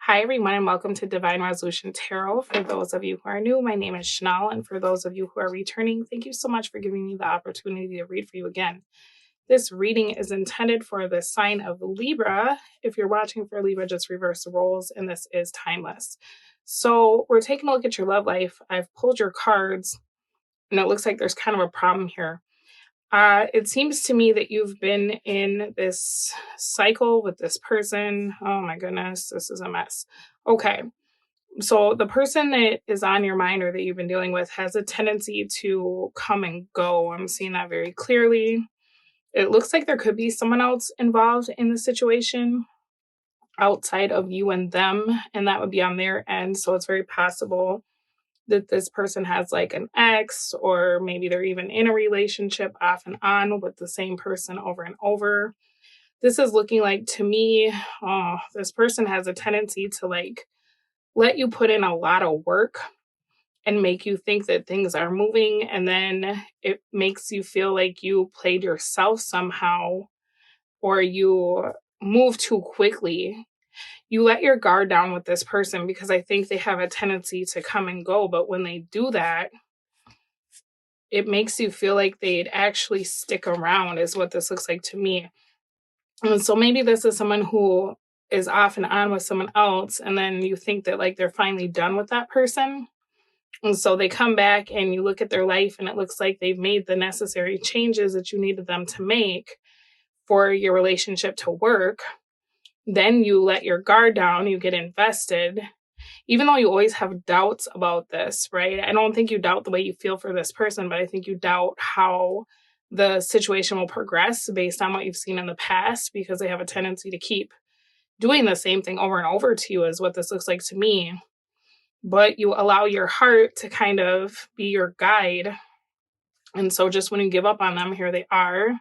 Hi, everyone, and welcome to Divine Resolution Tarot. For those of you who are new, my name is Chanel, and for those of you who are returning, thank you so much for giving me the opportunity to read for you again. This reading is intended for the sign of Libra. If you're watching for Libra, just reverse the roles, and this is timeless. So we're taking a look at your love life. I've pulled your cards, and it looks like there's kind of a problem here. It seems to me that you've been in this cycle with this person. Oh my goodness, this is a mess. Okay. So the person that is on your mind or that you've been dealing with has a tendency to come and go. I'm seeing that very clearly. It looks like there could be someone else involved in the situation outside of you and them, and that would be on their end. So it's very possible that this person has like an ex, or maybe they're even in a relationship off and on with the same person over and over. This is looking like, to me, this person has a tendency to like let you put in a lot of work and make you think that things are moving, and then it makes you feel like you played yourself somehow, or you move too quickly. You let your guard down with this person because I think they have a tendency to come and go, but when they do that, it makes you feel like they'd actually stick around, is what this looks like to me. And so maybe this is someone who is off and on with someone else, and then you think that like they're finally done with that person. And so they come back and you look at their life and it looks like they've made the necessary changes that you needed them to make for your relationship to work. Then you let your guard down, you get invested, even though you always have doubts about this, right? I don't think you doubt the way you feel for this person, but I think you doubt how the situation will progress based on what you've seen in the past, because they have a tendency to keep doing the same thing over and over to you, is what this looks like to me. But you allow your heart to kind of be your guide. And so just when you give up on them, here they are.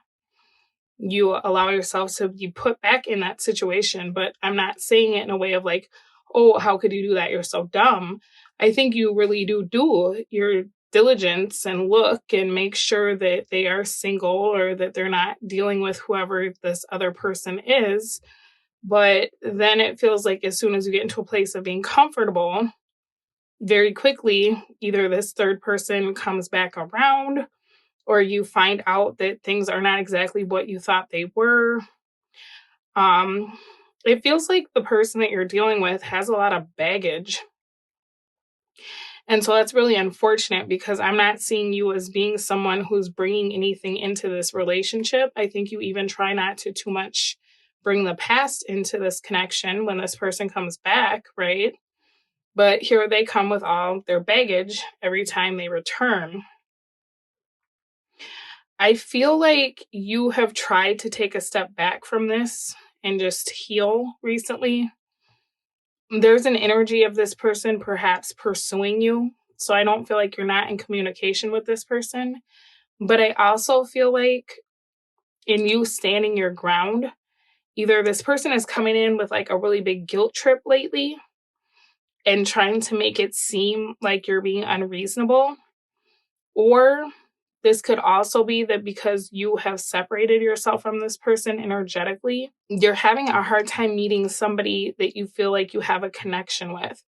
You allow yourself to be put back in that situation. But I'm not saying it in a way of like, oh, how could you do that? You're so dumb. I think you really do your diligence and look and make sure that they are single, or that they're not dealing with whoever this other person is. But then it feels like as soon as you get into a place of being comfortable, very quickly, either this third person comes back around, or you find out that things are not exactly what you thought they were. It feels like the person that you're dealing with has a lot of baggage. And so that's really unfortunate, because I'm not seeing you as being someone who's bringing anything into this relationship. I think you even try not to too much bring the past into this connection when this person comes back, right? But here they come with all their baggage every time they return. I feel like you have tried to take a step back from this and just heal recently. There's an energy of this person perhaps pursuing you. So I don't feel like you're not in communication with this person. But I also feel like in you standing your ground, either this person is coming in with like a really big guilt trip lately and trying to make it seem like you're being unreasonable, or this could also be that because you have separated yourself from this person energetically, you're having a hard time meeting somebody that you feel like you have a connection with.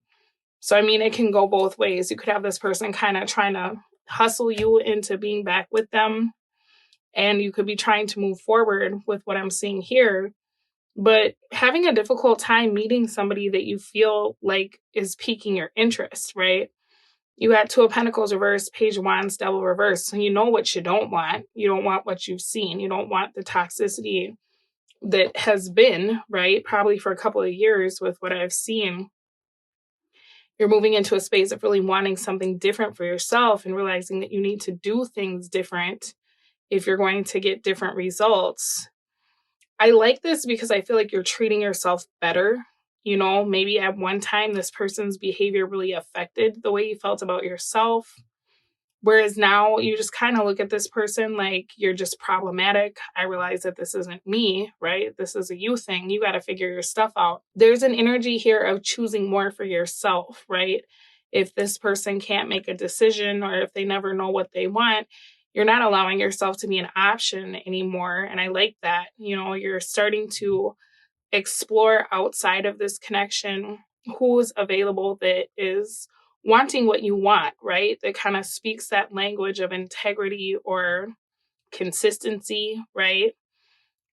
So, I mean, it can go both ways. You could have this person kind of trying to hustle you into being back with them, and you could be trying to move forward with what I'm seeing here, but having a difficult time meeting somebody that you feel like is piquing your interest, right? You got Two of Pentacles reversed, Page of Wands, Devil reversed. So you know what you don't want. You don't want what you've seen. You don't want the toxicity that has been, right? Probably for a couple of years with what I've seen. You're moving into a space of really wanting something different for yourself and realizing that you need to do things different if you're going to get different results. I like this because I feel like you're treating yourself better. You know, maybe at one time this person's behavior really affected the way you felt about yourself. Whereas now you just kind of look at this person like you're just problematic. I realize that this isn't me, right? This is a you thing. You got to figure your stuff out. There's an energy here of choosing more for yourself, right? If this person can't make a decision, or if they never know what they want, you're not allowing yourself to be an option anymore. And I like that. You know, you're starting to explore outside of this connection who's available that is wanting what you want, right? That kind of speaks that language of integrity or consistency, right?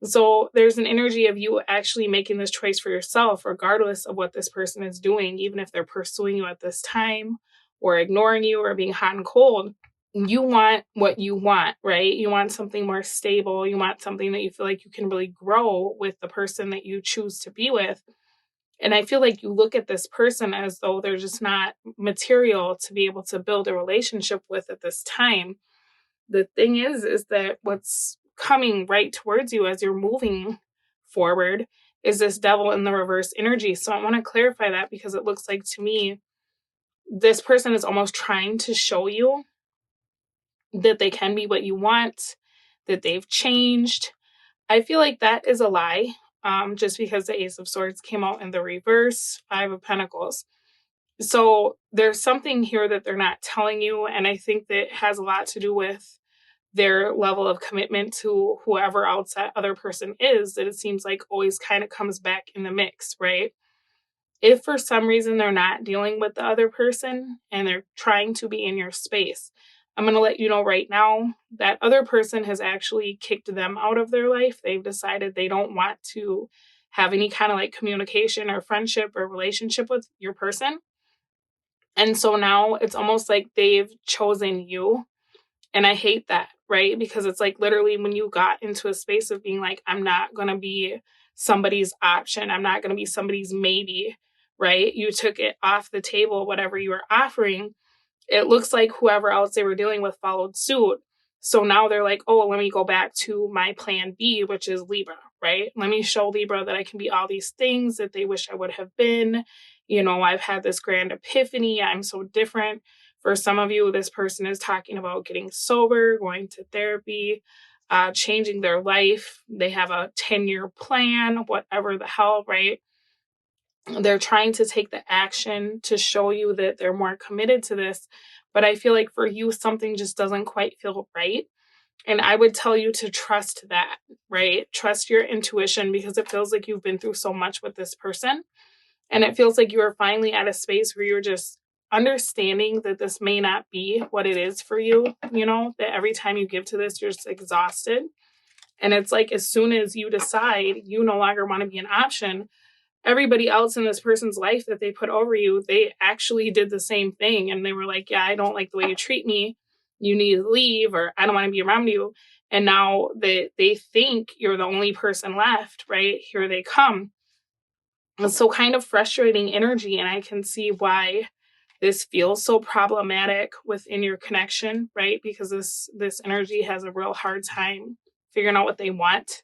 So there's an energy of you actually making this choice for yourself, regardless of what this person is doing, even if they're pursuing you at this time or ignoring you or being hot and cold. You want what you want, right? You want something more stable. You want something that you feel like you can really grow with the person that you choose to be with. And I feel like you look at this person as though they're just not material to be able to build a relationship with at this time. The thing is that what's coming right towards you as you're moving forward is this devil in the reverse energy. So I want to clarify that, because it looks like to me this person is almost trying to show you that they can be what you want, that they've changed. I feel like that is a lie, just because the Ace of Swords came out in the reverse, Five of Pentacles. So there's something here that they're not telling you, and I think that has a lot to do with their level of commitment to whoever else that other person is, that it seems like always kind of comes back in the mix, right? If for some reason they're not dealing with the other person and they're trying to be in your space, I'm going to let you know right now that other person has actually kicked them out of their life. They've decided they don't want to have any kind of like communication or friendship or relationship with your person. And so now it's almost like they've chosen you. And I hate that, right? Because it's like literally when you got into a space of being like, I'm not going to be somebody's option. I'm not going to be somebody's maybe, right? You took it off the table, whatever you were offering. It looks like whoever else they were dealing with followed suit. So now they're like, oh, let me go back to my plan B, which is Libra, right? Let me show Libra that I can be all these things that they wish I would have been. You know, I've had this grand epiphany. I'm so different. For some of you, this person is talking about getting sober, going to therapy, changing their life. They have a 10-year plan, whatever the hell, right? They're trying to take the action to show you that they're more committed to this. But I feel like for you, something just doesn't quite feel right. And I would tell you to trust that, right? Trust your intuition, because it feels like you've been through so much with this person. And it feels like you are finally at a space where you're just understanding that this may not be what it is for you, you know, that every time you give to this, you're just exhausted. And it's like as soon as you decide you no longer want to be an option, everybody else in this person's life that they put over you, they actually did the same thing. And they were like, yeah, I don't like the way you treat me. You need to leave, or I don't want to be around you. And now they think you're the only person left, right? Here they come. It's so kind of frustrating energy. And I can see why this feels so problematic within your connection, right? Because this energy has a real hard time figuring out what they want.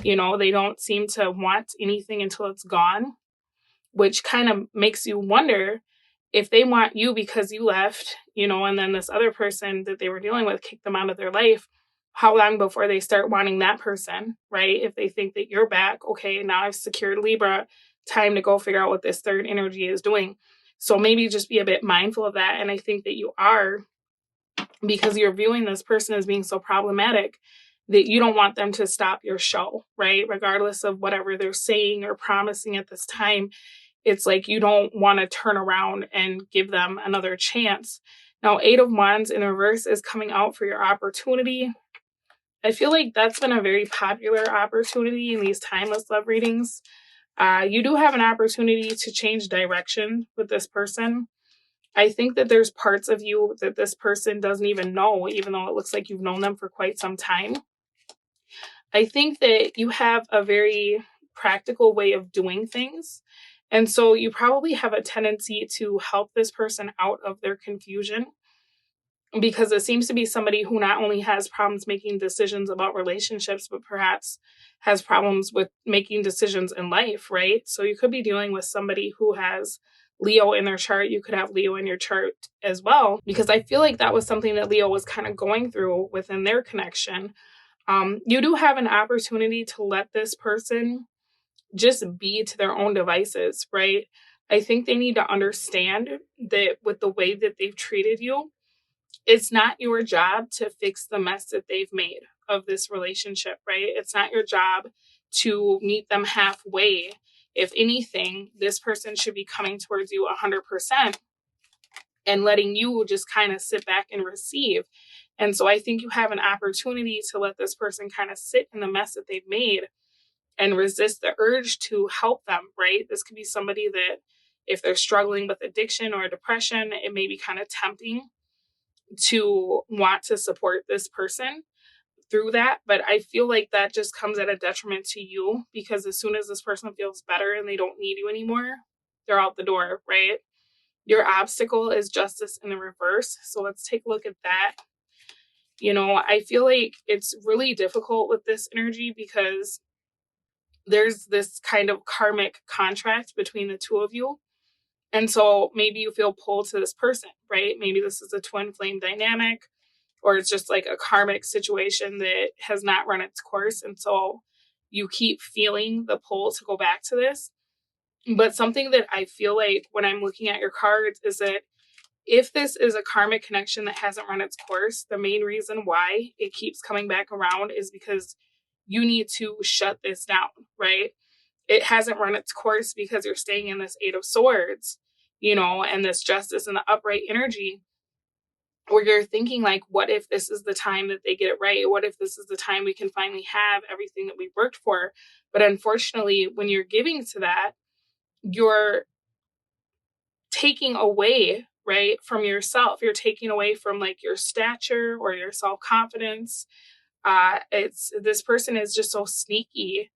You know, they don't seem to want anything until it's gone, which kind of makes you wonder if they want you because you left, you know, and then this other person that they were dealing with kicked them out of their life. How long before they start wanting that person, right? If they think that you're back, okay, now I've secured Libra, time to go figure out what this third energy is doing. So maybe just be a bit mindful of that. And I think that you are, because you're viewing this person as being so problematic that you don't want them to stop your show, right? Regardless of whatever they're saying or promising at this time, it's like you don't want to turn around and give them another chance. Now, Eight of Wands in reverse is coming out for your opportunity. I feel like that's been a very popular opportunity in these timeless love readings. You do have an opportunity to change direction with this person. I think that there's parts of you that this person doesn't even know, even though it looks like you've known them for quite some time. I think that you have a very practical way of doing things. And so you probably have a tendency to help this person out of their confusion, because it seems to be somebody who not only has problems making decisions about relationships, but perhaps has problems with making decisions in life, right? So you could be dealing with somebody who has Leo in their chart. You could have Leo in your chart as well, because I feel like that was something that Leo was kind of going through within their connection. You do have an opportunity to let this person just be to their own devices, right? I think they need to understand that with the way that they've treated you, it's not your job to fix the mess that they've made of this relationship, right? It's not your job to meet them halfway. If anything, this person should be coming towards you 100% and letting you just kind of sit back and receive. And so I think you have an opportunity to let this person kind of sit in the mess that they've made and resist the urge to help them, right? This could be somebody that, if they're struggling with addiction or depression, it may be kind of tempting to want to support this person through that. But I feel like that just comes at a detriment to you, because as soon as this person feels better and they don't need you anymore, they're out the door, right? Your obstacle is justice in the reverse. So let's take a look at that. I feel like it's really difficult with this energy because there's this kind of karmic contract between the two of you. And so maybe you feel pulled to this person, right? Maybe this is a twin flame dynamic, or it's just like a karmic situation that has not run its course. And so you keep feeling the pull to go back to this. But something that I feel like when I'm looking at your cards is that if this is a karmic connection that hasn't run its course, the main reason why it keeps coming back around is because you need to shut this down, right? It hasn't run its course because you're staying in this Eight of Swords, and this justice and the upright energy, where you're thinking like, what if this is the time that they get it right? What if this is the time we can finally have everything that we worked for? But unfortunately, when you're giving to that, you're taking away, right, from yourself. You're taking away from like your stature or your self-confidence. It's this person is just so sneaky.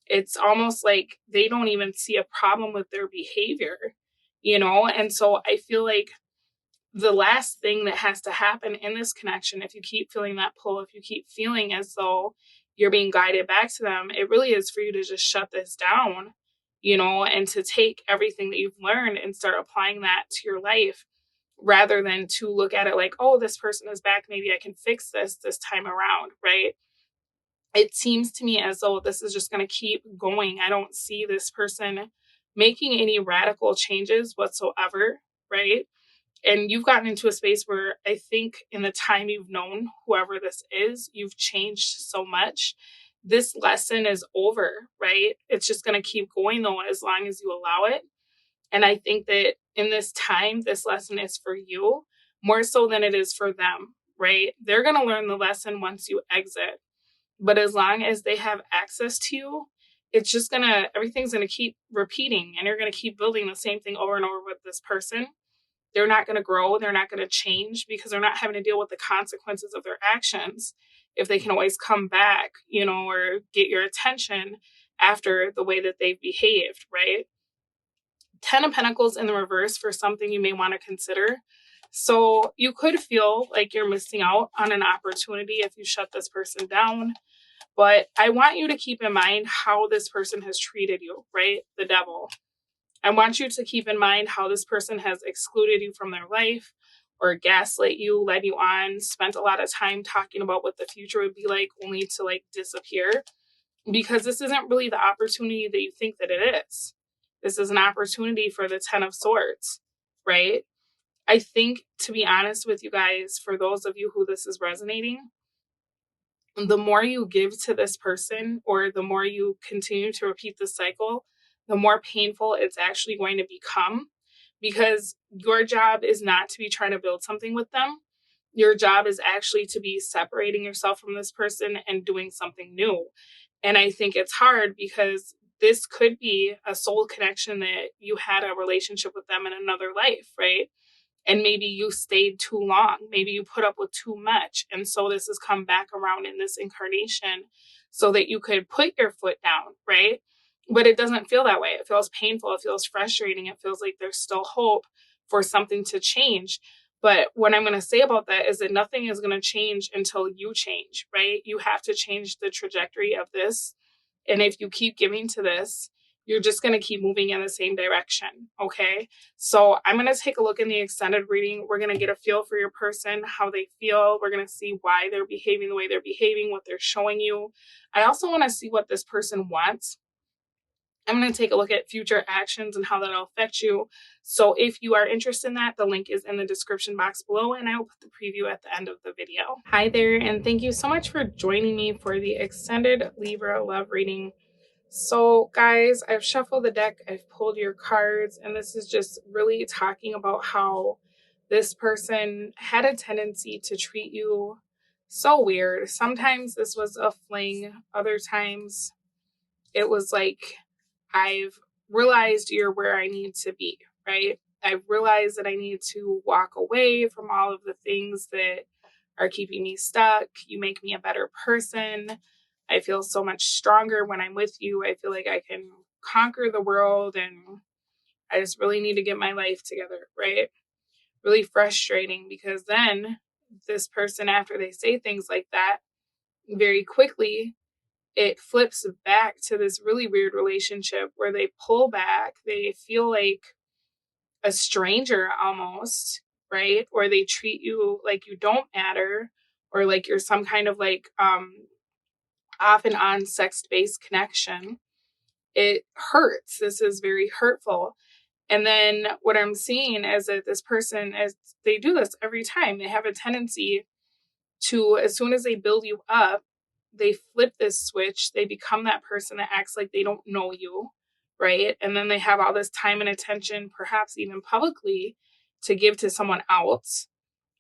It's almost like they don't even see a problem with their behavior, And so I feel like the last thing that has to happen in this connection, if you keep feeling that pull, if you keep feeling as though you're being guided back to them, it really is for you to just shut this down, and to take everything that you've learned and start applying that to your life, rather than to look at it like, oh, this person is back, maybe I can fix this time around, right? It seems to me as though this is just going to keep going. I don't see this person making any radical changes whatsoever, right? And you've gotten into a space where I think in the time you've known whoever this is, you've changed so much. This lesson is over, right? It's just going to keep going though, as long as you allow it. And I think that in this time, this lesson is for you more so than it is for them, right? They're going to learn the lesson once you exit. But as long as they have access to you, it's just everything's going to keep repeating, and you're going to keep building the same thing over and over with this person. They're not going to grow. They're not going to change because they're not having to deal with the consequences of their actions. If they can always come back, or get your attention after the way that they've behaved, right? 10 of Pentacles in the reverse for something you may want to consider. So you could feel like you're missing out on an opportunity if you shut this person down. But I want you to keep in mind how this person has treated you, right? The Devil. I want you to keep in mind how this person has excluded you from their life, or gaslit you, led you on, spent a lot of time talking about what the future would be like, only to like disappear. Because this isn't really the opportunity that you think that it is. This is an opportunity for the 10 of Swords, right? I think, to be honest with you guys, for those of you who this is resonating, the more you give to this person, or the more you continue to repeat the cycle, the more painful it's actually going to become, because your job is not to be trying to build something with them. Your job is actually to be separating yourself from this person and doing something new. And I think it's hard because this could be a soul connection that you had a relationship with them in another life, right? And maybe you stayed too long. Maybe you put up with too much. And so this has come back around in this incarnation so that you could put your foot down, right? But it doesn't feel that way. It feels painful. It feels frustrating. It feels like there's still hope for something to change. But what I'm going to say about that is that nothing is going to change until you change, right? You have to change the trajectory of this. And if you keep giving to this, you're just going to keep moving in the same direction, okay? So I'm going to take a look in the extended reading. We're going to get a feel for your person, how they feel. We're going to see why they're behaving the way they're behaving, what they're showing you. I also want to see what this person wants. I'm going to take a look at future actions and how that'll affect you. So if you are interested in that, the link is in the description box below, and I will put the preview at the end of the video. Hi there, and thank you so much for joining me for the extended Libra love reading. So, guys, I've shuffled the deck, I've pulled your cards, and this is just really talking about how this person had a tendency to treat you so weird. Sometimes this was a fling, other times it was like, I've realized you're where I need to be, right? I've realized that I need to walk away from all of the things that are keeping me stuck. You make me a better person. I feel so much stronger when I'm with you. I feel like I can conquer the world, and I just really need to get my life together, right? Really frustrating, because then this person, after they say things like that, very quickly it flips back to this really weird relationship where they pull back. They feel like a stranger almost, right? Or they treat you like you don't matter, or like you're some kind of like off and on sex based connection. It hurts. This is very hurtful. And then what I'm seeing is that this person, as they do this every time, they have a tendency to, as soon as they build you up, they flip this switch. They become that person that acts like they don't know you, right? And then they have all this time and attention, perhaps even publicly, to give to someone else.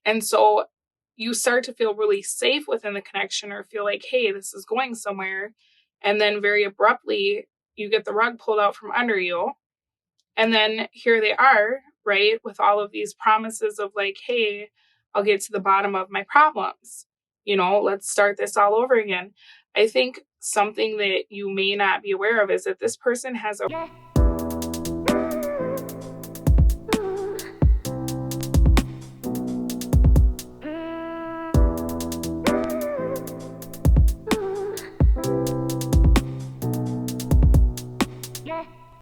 And so you start to feel really safe within the connection, or feel like, hey, this is going somewhere. And then very abruptly, you get the rug pulled out from under you. And then here they are, right, with all of these promises of like, hey, I'll get to the bottom of my problems. Let's start this all over again. I think something that you may not be aware of is that this person has a